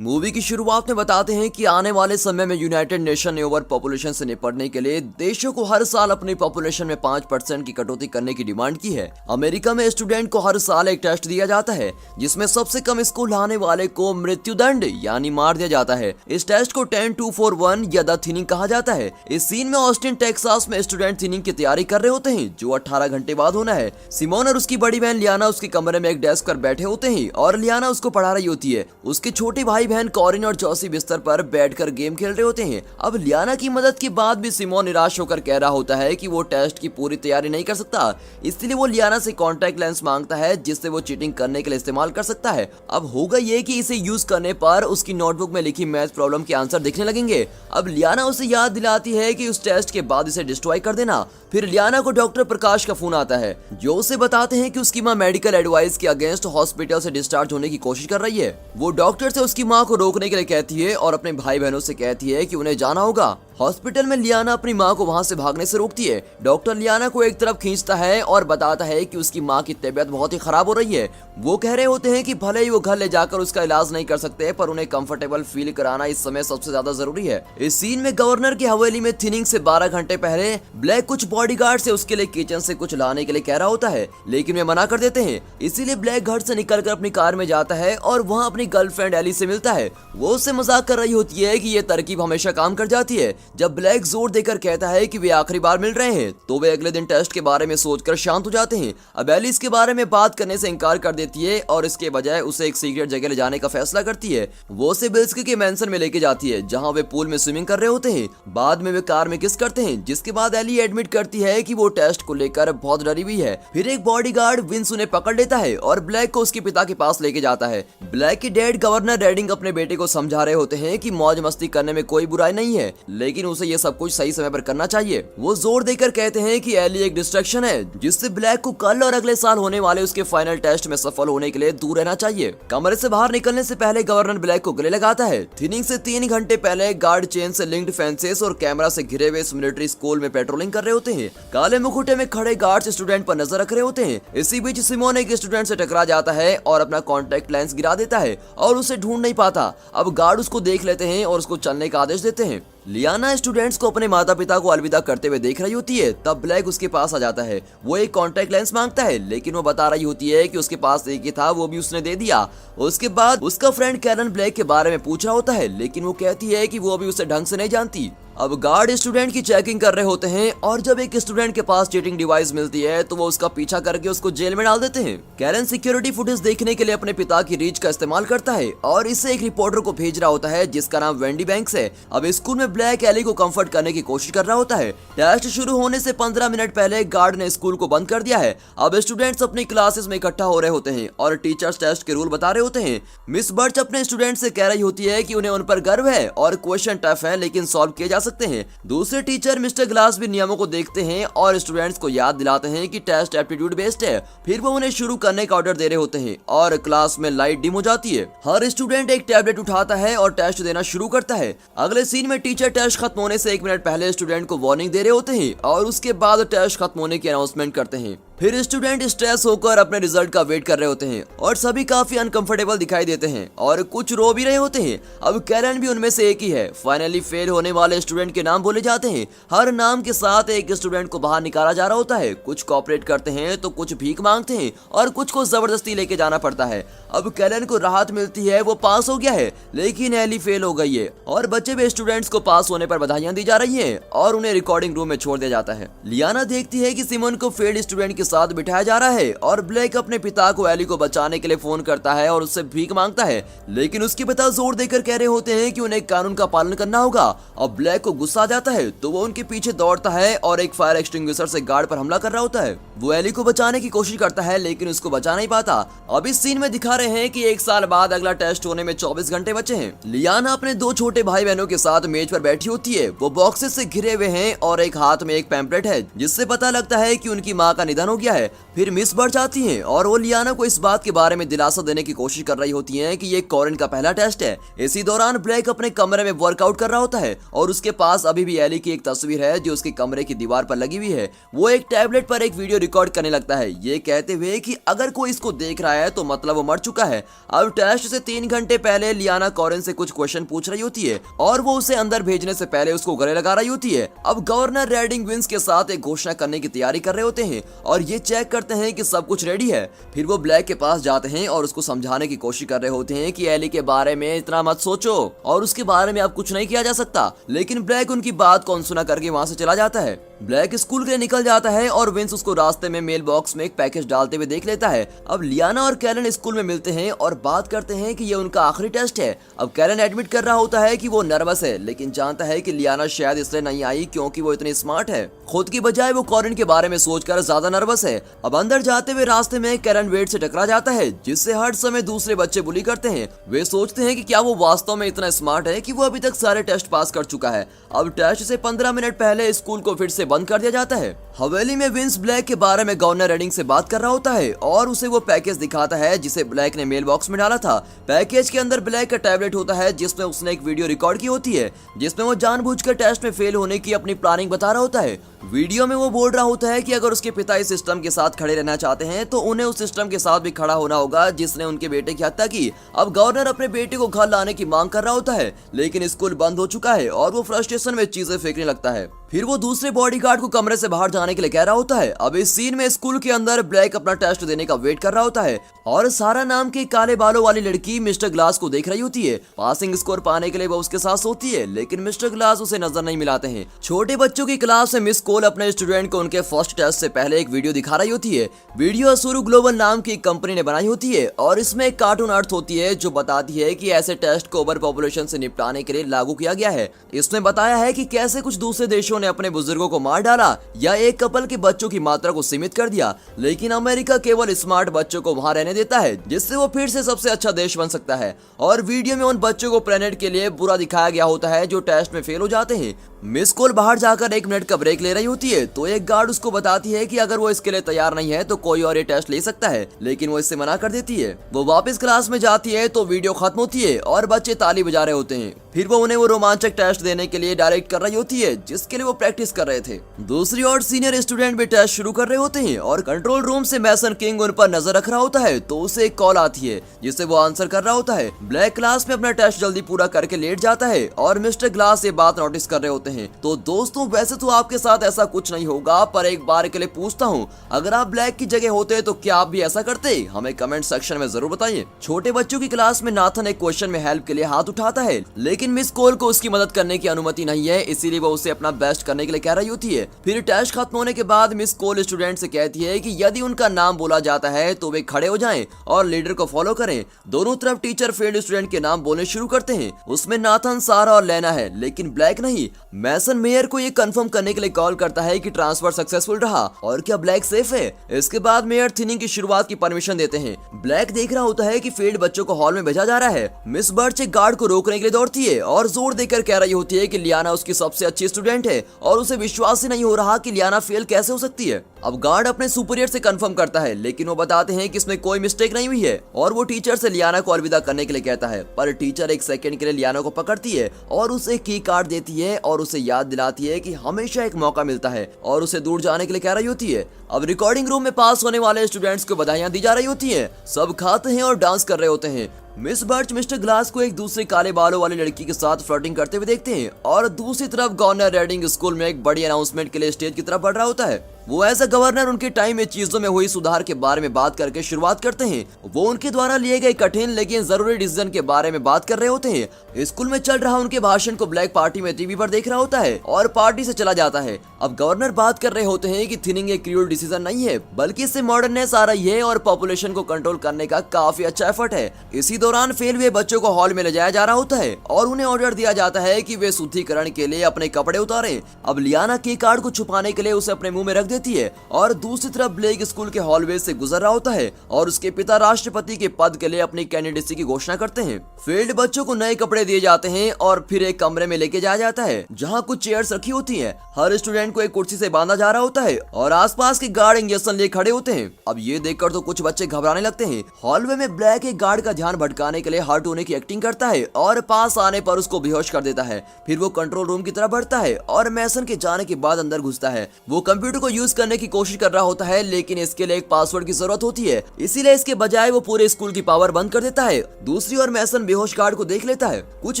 Movie की शुरुआत में बताते हैं कि आने वाले समय में यूनाइटेड नेशन ने ओवर पॉपुलेशन से निपटने के लिए देशों को हर साल अपनी पॉपुलेशन में 5% की कटौती करने की डिमांड की है। अमेरिका में स्टूडेंट को हर साल एक टेस्ट दिया जाता है जिसमें सबसे कम स्कोर लाने वाले को मृत्युदंड यानी मार दिया जाता है। इस टेस्ट को 10-2-4-1 या द थिनिंग कहा जाता है। इस सीन में ऑस्टिन टेक्सास में स्टूडेंट थिनिंग की तैयारी कर रहे होते हैं जो 18 घंटे बाद होना है। सिमोन और उसकी बड़ी बहन लियाना उसके कमरे में एक डेस्क पर बैठे होते हैं और लियाना उसको पढ़ा रही होती है। उसके छोटे भाई बहन कॉरिन और जॉसी बिस्तर पर बैठकर गेम खेल रहे होते हैं। अब लियाना की मदद के बाद भी सिमोन निराश होकर कह रहा होता है कि वो टेस्ट की पूरी तैयारी नहीं कर सकता, इसलिए वो लियाना से कॉन्टैक्ट लेंस मांगता है जिससे वो चीटिंग करने के लिए इस्तेमाल कर सकता है। अब होगा ये कि इसे यूज करने पर उसकी नोटबुक में लिखी मैथ प्रॉब्लम के आंसर दिखने लगेंगे। अब लियाना उसे याद दिलाती है कि उस टेस्ट के बाद इसे डिस्ट्रॉय कर देना। फिर लियाना को डॉक्टर प्रकाश का फोन आता है जो उसे बताते हैं कि उसकी माँ मेडिकल एडवाइस के अगेंस्ट हॉस्पिटल से डिस्चार्ज होने की कोशिश कर रही है। वो डॉक्टर से उसकी माँ को रोकने के लिए कहती है और अपने भाई बहनों से कहती है कि उन्हें जाना होगा। हॉस्पिटल में लियाना अपनी माँ को वहाँ से भागने से रोकती है। डॉक्टर लियाना को एक तरफ खींचता है और बताता है कि उसकी माँ की तबीयत बहुत ही खराब हो रही है। वो कह रहे होते हैं कि भले ही वो घर ले जाकर उसका इलाज नहीं कर सकते पर उन्हें कंफर्टेबल फील कराना इस समय सबसे ज्यादा जरूरी है। इस सीन में गवर्नर की हवेली में थिनिंग से 12 घंटे पहले ब्लैक कुछ बॉडीगार्ड से उसके लिए किचन से कुछ लाने के लिए कह रहा होता है लेकिन वे मना कर देते हैं। इसीलिए ब्लैक घर से निकलकर अपनी कार में जाता है और वहाँ अपनी गर्लफ्रेंड एली से मिलता है। वो उससे मजाक कर रही होती है कि ये तरकीब हमेशा काम कर जाती है। जब ब्लैक जोर देकर कहता है कि वे आखिरी बार मिल रहे हैं तो वे अगले दिन टेस्ट के बारे में सोचकर शांत हो जाते हैं। अब एली इसके बारे में बात करने से इनकार कर देती है और इसके बजाय उसे एक सीक्रेट जगह ले जाने का फैसला करती है। वो उसे बिल्स्की के मैंसन में लेके जाती है जहाँ वे पूल में स्विमिंग कर रहे होते हैं। बाद में वे कार में किस करते हैं जिसके बाद एली एडमिट करती है कि वो टेस्ट को लेकर बहुत डरी हुई है। फिर एक बॉडीगार्ड विंस उन्हें पकड़ लेता है और ब्लैक को उसके पिता के पास लेके जाता है। ब्लैक के डैड गवर्नर रेडिंग अपने बेटे को समझा रहे होते हैं कि मौज मस्ती करने में कोई बुराई नहीं है लेकिन उसे ये सब कुछ सही समय पर करना चाहिए। वो जोर देकर कहते हैं कि एली एक डिस्ट्रैक्शन है जिससे ब्लैक को कल और अगले साल होने वाले उसके फाइनल टेस्ट में सफल होने के लिए दूर रहना चाहिए। कमरे से बाहर निकलने से पहले गवर्नर ब्लैक को गले लगाता है। थिनिंग से 3 घंटे पहले गार्ड चेन से लिंक्ड फेंसेस और कैमरा से घिरे हुए मिलिट्री स्कूल में पेट्रोलिंग कर रहे होते हैं। काले मुकुटे में खड़े गार्ड्स स्टूडेंट पर नजर रख रहे होते हैं। इसी बीच सिमोन एक स्टूडेंट से टकरा जाता है और अपना कॉन्टैक्ट लेंस गिरा देता है और उसे ढूंढ नहीं पाता। अब गार्ड उसको देख लेते हैं और उसको चलने का आदेश देते हैं। लियाना स्टूडेंट्स को अपने माता पिता को अलविदा करते हुए देख रही होती है। तब ब्लैक उसके पास आ जाता है। वो एक कॉन्टैक्ट लेंस मांगता है लेकिन वो बता रही होती है कि उसके पास एक ही था, वो भी उसने दे दिया। उसके बाद उसका फ्रेंड कैरन ब्लैक के बारे में पूछ रहा होता है लेकिन वो कहती है कि वो भी उसे ढंग से नहीं जानती। अब गार्ड स्टूडेंट की चेकिंग कर रहे होते हैं और जब एक स्टूडेंट के पास चीटिंग डिवाइस मिलती है तो वो उसका पीछा करके उसको जेल में डाल देते हैं। कैरन सिक्योरिटी फुटेज देखने के लिए अपने पिता की रीच का इस्तेमाल करता है और इससे एक रिपोर्टर को भेज रहा होता है जिसका नाम वेंडी बैंक्स है। अब स्कूल में ब्लैक एली को कंफर्ट करने की कोशिश कर रहा होता है। टेस्ट शुरू होने से 15 मिनट पहले गार्ड ने स्कूल को बंद कर दिया है। अब स्टूडेंट्स अपनी क्लासेस में इकट्ठा हो रहे होते हैं और टीचर्स टेस्ट के रूल बता रहे होते हैं। मिस बर्च अपने स्टूडेंट से कह रही होती है कि उन्हें उन पर गर्व है और क्वेश्चन टफ है लेकिन सॉल्व किए जा सकते हैं। दूसरे टीचर मिस्टर ग्लास भी नियमों को देखते हैं और स्टूडेंट्स को याद दिलाते हैं कि टेस्ट एप्टीट्यूड बेस्ड है। फिर वो उन्हें शुरू करने का ऑर्डर दे रहे होते हैं और क्लास में लाइट डिम हो जाती है। हर स्टूडेंट एक टैबलेट उठाता है और टेस्ट देना शुरू करता है। अगले सीन में टीचर टेस्ट खत्म होने से 1 मिनट पहले स्टूडेंट को वार्निंग दे रहे होते हैं और उसके बाद टेस्ट खत्म होने की अनाउंसमेंट करते हैं। फिर स्टूडेंट स्ट्रेस होकर अपने रिजल्ट का वेट कर रहे होते हैं और सभी काफी अनकंफर्टेबल दिखाई देते हैं और कुछ रो भी रहे होते हैं। अब कैरन भी उनमें से एक ही है। फाइनली फेल होने वाले स्टूडेंट के नाम बोले जाते हैं। हर नाम के साथ एक स्टूडेंट को बाहर निकाला जा रहा होता है। कुछ कोऑपरेट करते हैं तो कुछ भीख मांगते हैं और कुछ को जबरदस्ती लेके जाना पड़ता है। अब कैरन को राहत मिलती है, वो पास हो गया है लेकिन एली फेल हो गई है और बचे हुए स्टूडेंट्स को पास होने पर बधाइयां दी जा रही है और उन्हें रिकॉर्डिंग रूम में छोड़ दिया जाता है। लियाना देखती है कि सिमोन को फेल्ड स्टूडेंट के साथ बिठाया जा रहा है और ब्लैक अपने पिता को एली को बचाने के लिए फोन करता है और उससे भीख मांगता है लेकिन उसके पिता जोर देकर कह रहे होते हैं कि उन्हें कानून का पालन करना होगा। अब ब्लैक को गुस्सा आ जाता है तो वो उनके पीछे दौड़ता है और एक फायर एक्सटिंग्विशर से गार्ड पर हमला कर रहा होता है। वो एली को बचाने की कोशिश करता है लेकिन उसको बचा नहीं पाता। अब इस सीन में दिखा रहे हैं कि 1 साल बाद अगला टेस्ट होने में 24 घंटे बचे हैं। लियाना अपने 2 छोटे भाई बहनों के साथ मेज पर बैठी होती है। वो बॉक्सेस से घिरे हुए हैं और एक हाथ में एक पैम्पलेट है जिससे पता लगता है कि उनकी माँ का निधन हो गया है। फिर मिस बर्च आती हैं और वो लियाना को इस बात के बारे में दिलासा देने की कोशिश कर रही होती हैं कि ये कॉरिन का पहला टेस्ट है। इसी दौरान ब्लैक अपने कमरे में वर्कआउट कर रहा होता है और उसके पास अभी भी एली की एक तस्वीर है जो उसके कमरे की दीवार पर लगी हुई है। वो एक टैबलेट पर एक वीडियो रिकॉर्ड करने लगता है, ये कहते हुए कि अगर कोई इसको देख रहा है तो मतलब वो मर चुका है। अब टेस्ट से 3 घंटे पहले लियाना कॉरिन से कुछ क्वेश्चन पूछ रही होती है और वो उसे अंदर भेजने से पहले उसको गले लगा रही होती है। अब गवर्नर रेडिंग विंस के साथ एक घोषणा करने की तैयारी कर रहे होते हैं और ये चेक करते हैं कि सब कुछ रेडी है। फिर वो ब्लैक के पास जाते हैं और उसको समझाने की कोशिश कर रहे होते हैं कि एली के बारे में इतना मत सोचो और उसके बारे में अब कुछ नहीं किया जा सकता। लेकिन ब्लैक उनकी बात को अनसुना करके वहां से चला जाता है। ब्लैक स्कूल के लिए निकल जाता है और विंस उसको रास्ते में मेल बॉक्स में एक पैकेज डालते हुए देख लेता है। अब लियाना और कैलन स्कूल में मिलते हैं और बात करते हैं कि ये उनका आखिरी टेस्ट है। अब कैलन एडमिट कर रहा होता है कि वो नर्वस है, लेकिन जानता है कि लियाना शायद इसलिए नहीं आई क्योंकि वो इतनी स्मार्ट है। खुद की बजाय वो कॉरिन के बारे में सोचकर ज्यादा नर्वस है। अब अंदर जाते हुए रास्ते में कैलन वेट से टकरा जाता है, जिससे हर समय दूसरे बच्चे बुली करते हैं। वे सोचते हैं कि क्या वो वास्तव में इतना स्मार्ट है कि वो अभी तक सारे टेस्ट पास कर चुका है। अब टेस्ट से 15 मिनट पहले स्कूल को फिर से बंद कर दिया जाता है। हवेली में विंस ब्लैक के बारे में गवर्नर रेडिंग से बात कर रहा होता है और उसे वो पैकेज दिखाता है जिसे ब्लैक ने मेल बॉक्स में डाला था। पैकेज के अंदर ब्लैक का टैबलेट होता है जिसमें उसने एक वीडियो रिकॉर्ड की होती है जिसमें वो जानबूझकर टेस्ट में फेल होने की अपनी प्लानिंग बता रहा होता है। वीडियो में वो बोल रहा होता है कि अगर उसके पिता इस सिस्टम के साथ खड़े रहना चाहते हैं तो उन्हें उस सिस्टम के साथ भी खड़ा होना होगा जिसने उनके बेटे की हत्या की। अब गवर्नर अपने बेटे को घर लाने की मांग कर रहा होता है, लेकिन स्कूल बंद हो चुका है और वो फ्रस्ट्रेशन में चीजें फेंकने लगता है। फिर वो दूसरे बॉडीगार्ड को कमरे से बाहर जाने के लिए कह रहा होता है। अब इस सीन में स्कूल के अंदर ब्लैक अपना टेस्ट देने का वेट कर रहा होता है और सारा नाम की काले बालों वाली लड़की मिस्टर ग्लास को देख रही होती है। पासिंग स्कोर पाने के लिए वो उसके साथ सोती है, लेकिन मिस्टर ग्लास उसे नजर नहीं मिलाते हैं। छोटे बच्चों की क्लास में मिस कोल अपने स्टूडेंट को उनके फर्स्ट टेस्ट से पहले एक वीडियो दिखा रही होती है। वीडियो असुरु ग्लोबल नाम की एक कंपनी ने बनाई होती है और इसमें एक कार्टून आर्ट होती है जो बताती है कि ऐसे टेस्ट को ओवर पॉपुलेशन से निपटाने के लिए लागू किया गया है। इसमें बताया है कि कैसे कुछ दूसरे देशों ने अपने बुजुर्गों को मार डाला या एक कपल के बच्चों की मात्रा को सीमित कर दिया, लेकिन अमेरिका केवल स्मार्ट बच्चों को वहां रहने देता है जिससे वो फिर से सबसे अच्छा देश बन सकता है। और वीडियो में उन बच्चों को प्लेनेट के लिए बुरा दिखाया गया होता है जो टेस्ट में फेल हो जाते हैं। मिस कोल बाहर जाकर 1 मिनट का ब्रेक ले रही होती है तो एक गार्ड उसको बताती है कि अगर वो इसके लिए तैयार नहीं है तो कोई और ये टेस्ट ले सकता है, लेकिन वो इससे मना कर देती है। वो वापस क्लास में जाती है तो वीडियो खत्म होती है और बच्चे ताली बजा रहे होते हैं। फिर वो उन्हें वो रोमांचक टेस्ट देने के लिए डायरेक्ट कर रही होती है जिसके लिए वो प्रैक्टिस कर रहे थे। दूसरी ओर सीनियर स्टूडेंट भी टेस्ट शुरू कर रहे होते हैं और कंट्रोल रूम से मैसन किंग उन पर नजर रख रहा होता है तो उसे एक कॉल आती है जिसे वो आंसर कर रहा होता है। ब्लैक क्लास में अपना टेस्ट जल्दी पूरा करके लेट जाता है और मिस्टर ग्लास ये बात नोटिस कर रहे होते हैं। तो दोस्तों, वैसे तो आपके साथ ऐसा कुछ नहीं होगा, पर एक बार के लिए पूछता हूँ, अगर आप ब्लैक की जगह होते तो क्या आप भी ऐसा करते? हमें कमेंट सेक्शन में जरूर बताइए। छोटे बच्चों की क्लास में नाथन एक क्वेश्चन में हेल्प के लिए हाथ उठाता है, लेकिन मिस कोल को उसकी मदद करने की अनुमति नहीं है, इसीलिए वो उसे अपना बेस्ट करने के लिए कह रही होती है। फिर टेस्ट खत्म होने के बाद मिस कोल स्टूडेंट से कहती है कि यदि उनका नाम बोला जाता है तो वे खड़े हो जाएं और लीडर को फॉलो करें। दोनों तरफ टीचर फेल्ड स्टूडेंट के नाम बोलने शुरू करते हैं। उसमें नाथन, सारा और लेना है, लेकिन ब्लैक नहीं। मैसन मेयर को ये कंफर्म करने के लिए कॉल करता है कि ट्रांसफर सक्सेसफुल रहा और क्या ब्लैक सेफ है। इसके बाद मेयर थिनिंग की शुरुआत की परमिशन देते हैं। ब्लैक देख रहा होता है कि फेल्ड बच्चों को हॉल में भेजा जा रहा है। मिस बर्च एक गार्ड को रोकने के लिए दौड़ती है और जोर देकर कह रही होती है कि लियाना उसकी सबसे अच्छी स्टूडेंट है और उसे विश्वास ही नहीं हो रहा कि लियाना फेल कैसे हो सकती है। अब गार्ड अपने सुपीरियर से कंफर्म करता है, लेकिन वो बताते हैं कि इसमें कोई मिस्टेक नहीं हुई है और वो टीचर से लियाना को अलविदा करने के लिए कहता है। पर टीचर एक सेकंड के लिए लियाना को पकड़ती है और उसे की कार्ड देती है और उसे याद दिलाती है कि हमेशा एक मौका मिलता है और उसे दूर जाने के लिए कह रही होती है। अब रिकॉर्डिंग रूम में पास होने वाले स्टूडेंट्स को बधाइयां दी जा रही होती हैं। सब खाते हैं और डांस कर रहे होते हैं। मिस बर्च मिस्टर ग्लास को एक दूसरे काले बालों वाली लड़की के साथ फ्लर्टिंग करते हुए देखते हैं और दूसरी तरफ गवर्नर रेडिंग स्कूल में एक बड़ी अनाउंसमेंट के लिए स्टेज की तरफ बढ़ रहा होता है। वो एज अ गवर्नर उनके टाइम में चीजों में हुई सुधार के बारे में बात करके शुरुआत करते हैं। वो उनके द्वारा लिए गए कठिन लेकिन जरूरी डिसीजन के बारे में बात कर रहे होते हैं। स्कूल में चल रहा उनके भाषण को ब्लैक पार्टी में टीवी पर देख रहा होता है और पार्टी से चला जाता है। अब गवर्नर बात कर रहे होते हैं कि थिनिंग एक क्रूअल डिसीजन नहीं है, बल्कि इससे मॉडर्ननेस आ रही है और पॉपुलेशन को कंट्रोल करने का काफी अच्छा एफर्ट है। इसी दौरान फेल हुए बच्चों को हॉल में ले जाया जा रहा होता है और उन्हें ऑर्डर दिया जाता है कि वे शुद्धिकरण के लिए अपने कपड़े उतारें। अब लियाना की कार्ड को छुपाने के लिए उसे अपने मुंह में रख देती है और दूसरी तरफ ब्लेक स्कूल के हॉलवे से गुजर रहा होता है और उसके पिता राष्ट्रपति के पद के लिए अपनी कैंडिडेसी की घोषणा करते हैं। फील्ड बच्चों को नए कपड़े दिए जाते हैं और फिर एक कमरे में लेके जाया जाता है जहाँ कुछ चेयर्स रखी होती हैं। हर स्टूडेंट को एक कुर्सी से बांधा जा रहा होता है और आसपास के गार्ड इंजेक्शन लिए खड़े होते हैं। अब ये देखकर तो कुछ बच्चे घबराने लगते हैं। हॉलवे में ब्लैक एक गार्ड का ध्यान भटकाने के लिए हर्ट होने की एक्टिंग करता है और पास आने पर उसको बेहोश कर देता है। फिर वो कंट्रोल रूम की तरफ बढ़ता है और मैसन के जाने के बाद अंदर घुसता है। वो कंप्यूटर को यूज करने की कोशिश कर रहा होता है लेकिन इसके लिए एक पासवर्ड की जरूरत होती है, इसीलिए इसके बजाय वो पूरे स्कूल की पावर बंद कर देता है। दूसरी ओर मैसन बेहोश गार्ड को देख लेता है। कुछ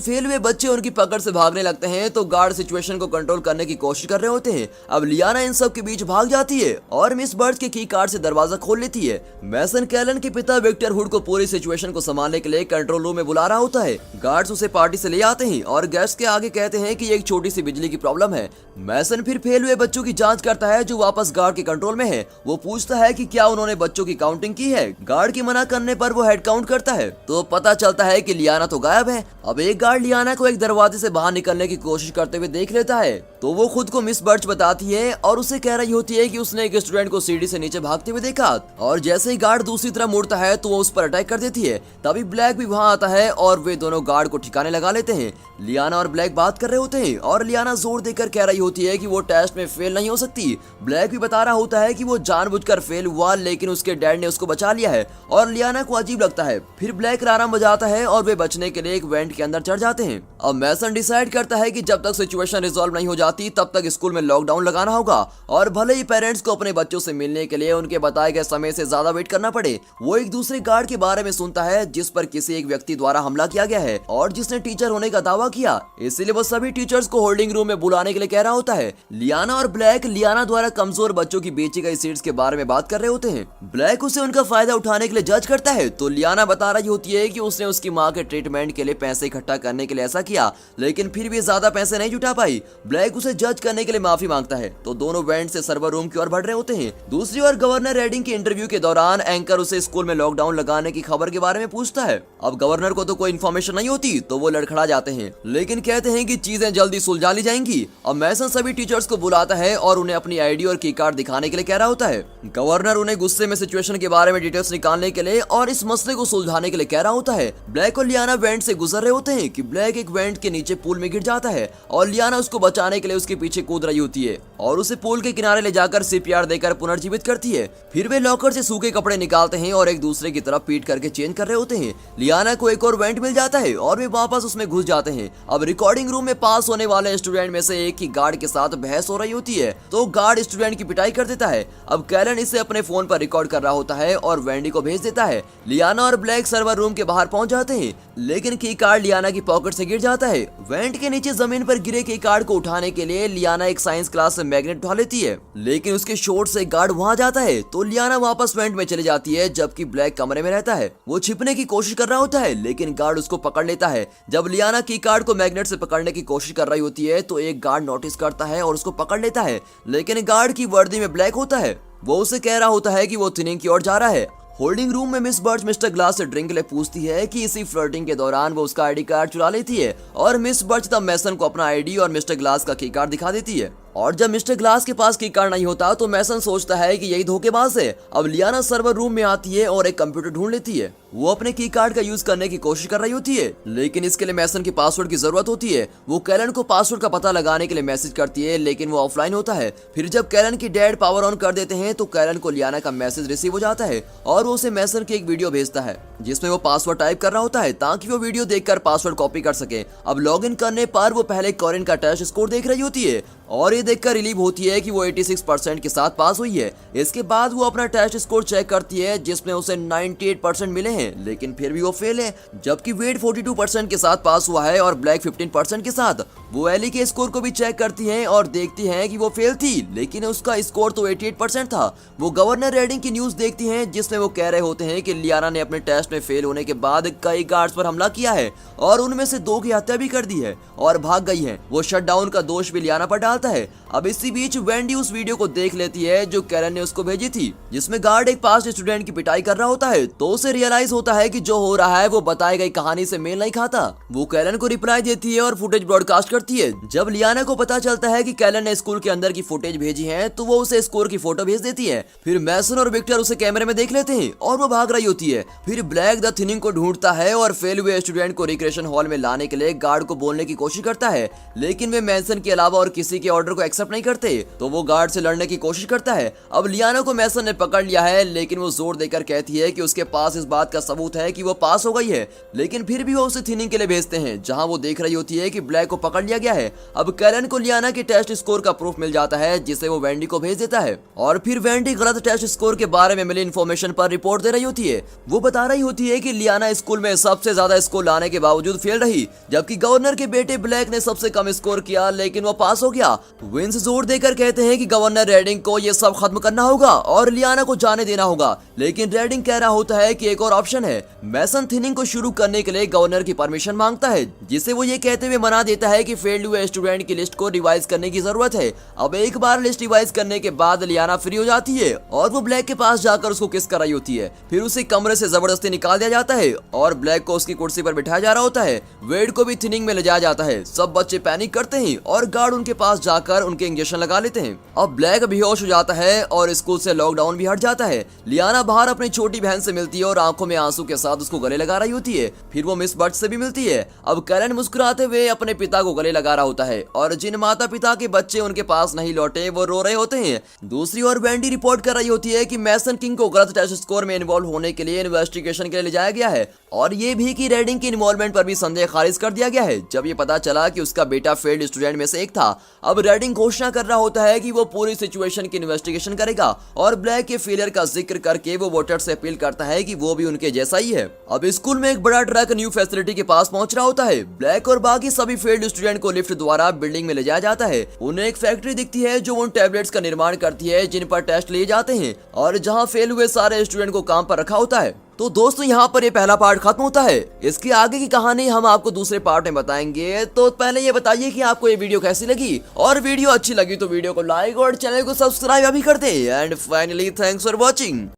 फेल हुए बच्चे उनकी पकड़ से भागने लगते हैं तो गार्ड सिचुएशन को कंट्रोल करने की कोशिश कर रहे होते हैं। अब लियाना इन सब के बीच भाग जाती है और मिस बर्ड्स के की कार्ड से दरवाजा खोल लेती है। मैसन कैलन के पिता विक्टर हुड को पूरी सिचुएशन को संभालने के लिए कंट्रोल रूम में बुला रहा होता है। गार्ड्स उसे पार्टी से ले आते हैं और गेस्ट के आगे कहते हैं कि एक छोटी सी बिजली की प्रॉब्लम है। मैसन फिर फेल हुए बच्चों की जांच करता है जो वापस गार्ड के कंट्रोल में है। वो पूछता है कि क्या उन्होंने बच्चों की काउंटिंग की है। गार्ड की मना करने पर वो हेड काउंट करता है तो पता चलता है कि लियाना तो गायब है। अब एक गार्ड लियाना को एक दरवाजे से बाहर निकलने की कोशिश करते हुए देख लेता है तो वो खुद को मिस बर्ड्स बताती है और उसे कह रही होती है कि उसने एक स्टूडेंट को सीढ़ी से नीचे भागते हुए देखा और जैसे ही गार्ड दूसरी तरफ मुड़ता है तो वो उस पर अटैक कर देती है। तभी ब्लैक भी वहां आता है और वे दोनों गार्ड को ठिकाने लगा लेते हैं। लियाना और ब्लैक बात कर रहे होते हैं और लियाना जोर देकर कह रही होती है कि वो टेस्ट में फेल नहीं हो सकती। ब्लैक भी बता रहा होता है कि वो जानबूझकर फेल हुआ लेकिन उसके डैड ने उसको बचा लिया है और लियाना को अजीब लगता है। फिर ब्लैक अलार्म बजाता है और वे बचने के लिए एक वेंट के अंदर चढ़ जाते हैं। अब मैसन डिसाइड करता है कि जब तक सिचुएशन रिजॉल्व नहीं हो जाती तब तक स्कूल में लॉकडाउन लगाना होगा और भले ही पेरेंट्स को अपने बच्चों से मिलने के लिए उनके बताए गए समय से ज्यादा वेट करना पड़े। वो एक दूसरे गार्ड के बारे में सुनता है जिस पर किसी एक व्यक्ति द्वारा हमला किया गया है और जिसने टीचर होने का दावा किया, इसीलिए वो सभी टीचर्स को होल्डिंग रूम में बुलाने के लिए कह रहा होता है। लियाना और ब्लैक लियाना द्वारा कमजोर बच्चों की बेची गई सीट्स के बारे में बात कर रहे होते हैं। ब्लैक उसे उनका फायदा उठाने के लिए जज करता है तो लियाना बता रही होती है कि उसने उसकी माँ के ट्रीटमेंट के लिए पैसे इकट्ठा करने के लिए ऐसा किया लेकिन फिर भी ज्यादा पैसे नहीं जुटा पाई। ब्लैक उसे जज करने के लिए माफी मांगता है तो दोनों वेंट से सर्वर रूम की ओर बढ़ रहे होते हैं। दूसरी ओर गवर्नर रेडिंग के इंटरव्यू के दौरान एंकर उसे स्कूल में लॉकडाउन लगाने की खबर के बारे में पूछता है। अब गवर्नर को तो कोई इन्फॉर्मेशन नहीं होती तो वो लड़खड़ा जाते हैं लेकिन कहते हैं कि चीजें जल्दी सुलझा ली जाएंगी। अब मैसन सभी टीचर्स को बुलाता है और उन्हें अपनी आईडी और की कार्ड दिखाने के लिए कह रहा होता है। गवर्नर उन्हें गुस्से में सिचुएशन के बारे में डिटेल्स निकालने के लिए और इस मसले को सुलझाने के लिए कह रहा होता है। ब्लैक और लियाना वेंट से गुजर रहे होते हैं कि ब्लैक एक वेंट के नीचे पूल में गिर जाता है और लियाना उसको बचाने के लिए उसके पीछे कूद रही होती है और उसे पूल के किनारे ले जाकर सीपीआर देकर पुनर्जीवित करती है। फिर वे लॉकर से सूखे कपड़े निकालते हैं और एक दूसरे की तरफ पीट करके चेंज कर रहे होते हैं। लियाना को एक और वेंट मिल जाता है और वे वापस उसमें घुस जाते हैं। अब रिकॉर्डिंग रूम में पास होने वाले स्टूडेंट में से एक की गार्ड के साथ बहस हो रही होती है तो गार्ड स्टूडेंट की पिटाई कर देता है। अब कैलन इसे अपने फोन पर रिकॉर्ड कर रहा होता है और वेंडी को भेज देता है। लियाना और ब्लैक सर्वर रूम के बाहर पहुंच जाते हैं लेकिन की कार्ड लियाना की पॉकेट से गिर जाता है। वेंट के नीचे जमीन पर गिरे की कार्ड को उठाने के लिए लियाना एक साइंस क्लास से मैग्नेट उठा लेती है लेकिन उसके शॉट से गार्ड वहां जाता है तो लियाना वापस वेंट में चली जाती है जबकि ब्लैक कमरे में रहता है। वो छिपने की कोशिश कर रहा होता है लेकिन गार्ड उसको पकड़ लेता है। जब लियाना की कार्ड को मैग्नेट से पकड़ने की कोशिश कर रही होती है तो एक गार्ड नोटिस करता है और उसको पकड़ लेता है लेकिन गार्ड की वर्दी में ब्लैक होता है। वो उसे कह रहा होता है कि वो थिनिंग की ओर जा रहा है। होल्डिंग रूम में मिस बर्ड्स मिस्टर ग्लास से ड्रिंक के लिए पूछती है कि इसी फ्लर्टिंग के दौरान वो उसका आईडी कार्ड चुरा लेती है और मिस बर्ड्स तब मैसन को अपना आईडी और मिस्टर ग्लास का की कार्ड दिखा देती है। और जब मिस्टर ग्लास के पास की कार्ड नहीं होता तो मैसन सोचता है कि यही धोखेबाज है। अब लियाना सर्वर रूम में आती है और एक कंप्यूटर ढूंढ लेती है। वो अपने की कार्ड का यूज करने की कोशिश कर रही होती है लेकिन इसके लिए मैसन की पासवर्ड की जरूरत होती है। वो कैलन को पासवर्ड का पता लगाने के लिए मैसेज करती है लेकिन वो ऑफलाइन होता है। फिर जब कैलन की डैड पावर ऑन कर देते हैं तो कैलन को लियाना का मैसेज रिसीव हो जाता है और वो उसे मैसन की एक वीडियो भेजता है जिसमें वो पासवर्ड टाइप कर रहा होता है ताकि वो वीडियो देखकर पासवर्ड कॉपी कर सके। अब लॉगिन करने पर वो पहले कॉरिन का टेस्ट स्कोर देख रही होती है और ये देखकर रिलीव होती है कि वो 86% के साथ पास हुई है। इसके बाद वो अपना टेस्ट स्कोर चेक करती है जिसमें उसे 98% मिले हैं लेकिन फिर भी वो फेल है। जबकि वेड 42% के साथ पास हुआ है और ब्लैक 15% के साथ। वो एली के स्कोर को भी चेक करती हैं और देखती हैं कि वो फेल थी लेकिन उसका स्कोर तो 88% था। वो गवर्नर रेडिंग की न्यूज देखती हैं जिसमें वो कह रहे होते हैं कि लियाना ने अपने टेस्ट में फेल होने के बाद कई गार्ड्स पर हमला किया है और उनमें से 2 की हत्या भी कर दी है और भाग गई है। वो शटडाउन का दोष भी लियाना पर डाल निकालता है। अब इसी बीच वेंडी उस वीडियो को देख लेती है जो कैरन ने उसको भेजी थी, जिसमें गार्ड एक पास्ट स्टूडेंट की पिटाई कर रहा होता है। तो उसे रियलाइज होता है कि जो हो रहा है वो बताई गई कहानी से मेल नहीं खाता। वो कैरन को रिप्लाई देती है और फुटेज ब्रॉडकास्ट करती है। जब लियाना को पता चलता है कि कैरन ने स्कूल के अंदर की फुटेज भेजी है तो वो उसे स्कोर की फोटो भेज देती है। फिर मैसन और विक्टर उसे कैमरे में देख लेते हैं और वो भाग रही होती है। फिर ब्लैक द थिनिंग को ढूंढता है और फेल हुए स्टूडेंट को रिक्रिएशन हॉल में लाने के लिए गार्ड को बोलने की कोशिश करता है, लेकिन वे मैसन के अलावा और किसी के ऑर्डर को एक्सेप्ट नहीं करते। तो वो गार्ड से लड़ने की कोशिश करता है। अब लियाना को मैसन ने पकड़ लिया है, लेकिन वो जोर देकर कहती है कि उसके पास इस बात का सबूत है कि वो पास हो गई है, लेकिन फिर भी वो उसे थिनिंग के लिए भेजते हैं, जहां वो देख रही होती है कि ब्लैक को पकड़ लिया गया है। अब कैरन को लियाना के टेस्ट स्कोर का प्रूफ मिल जाता है, जिसे वो वेंडी को भेज देता है। और फिर वेंडी गलत टेस्ट स्कोर के बारे में मिली इन्फॉर्मेशन पर रिपोर्ट दे रही होती है। वो बता रही होती है कि लियाना स्कूल में सबसे ज्यादा स्कोर लाने के बावजूद फेल रही, जबकि गवर्नर के बेटे ब्लैक ने सबसे कम स्कोर किया, लेकिन वो पास हो गया। विंस जोर देकर कहते हैं कि गवर्नर रेडिंग को ये सब खत्म करना होगा और लियाना को जाने देना होगा, लेकिन रेडिंग कह रहा होता है कि एक और ऑप्शन है। मैसन थिनिंग को शुरू करने के लिए गवर्नर की परमिशन मांगता है, जिसे वो ये कहते हुए मना देता है कि फेल्ड हुए स्टूडेंट की लिस्ट को रिवाइज करने की जरूरत है। अब एक बार लिस्ट रिवाइज करने के बाद लियाना फ्री हो जाती है और वो ब्लैक के पास जाकर उसको किस कर रही होती है। फिर उसे कमरे से जबरदस्ती निकाल दिया जाता है और ब्लैक को उसकी कुर्सी पर बिठाया जा रहा होता है। वेड को भी थिनिंग में ले जाया जाता है। सब बच्चे पैनिक करते हैं और गार्ड उनके पास जाकर उनके इंजेक्शन लगा लेते हैं। अब ब्लैक बेहोश हो जाता है और स्कूल से लॉकडाउन भी हट जाता है। लियाना बाहर अपनी छोटी बहन से मिलती है और आंखों में आंसू के साथ उसको गले लगा रही होती है। फिर वो मिस बट से भी मिलती है। अब कैरन मुस्कुराते हुए अपने पिता को गले लगा रहा होता है और जिन माता पिता के बच्चे उनके पास नहीं लौटे वो रो रहे होते हैं। दूसरी ओर वेंडी रिपोर्ट कर रही होती है कि मैसन किंग को गलत टेस्ट स्कोर में इन्वॉल्व होने के लिए इन्वेस्टिगेशन के लिए ले जाया गया है और ये भी कि रेडिंग की इन्वॉल्वमेंट पर भी संदेह खारिज कर दिया गया है, जब ये पता चला कि उसका बेटा फेल्ड स्टूडेंट में से एक था। अब रेडिंग घोषणा कर रहा होता है कि वो पूरी सिचुएशन की इन्वेस्टिगेशन करेगा और ब्लैक के फेलियर का जिक्र करके वो वोटर से अपील करता है कि वो भी उनके जैसा ही है। अब स्कूल में एक बड़ा ट्रक न्यू फैसिलिटी के पास पहुंच रहा होता है। ब्लैक और बाकी सभी फेल्ड स्टूडेंट को लिफ्ट द्वारा बिल्डिंग में ले जाया जाता है। उन्हें एक फैक्ट्री दिखती है जो उन टैबलेट्स का निर्माण करती है जिन पर टेस्ट लिए जाते हैं और जहां फेल हुए सारे स्टूडेंट को काम पर रखा होता है। तो दोस्तों यहाँ पर ये पहला पार्ट खत्म होता है। इसकी आगे की कहानी हम आपको दूसरे पार्ट में बताएंगे। तो पहले ये बताइए कि आपको ये वीडियो कैसी लगी, और वीडियो अच्छी लगी तो वीडियो को लाइक और चैनल को सब्सक्राइब अभी कर दे। And finally thanks for watching.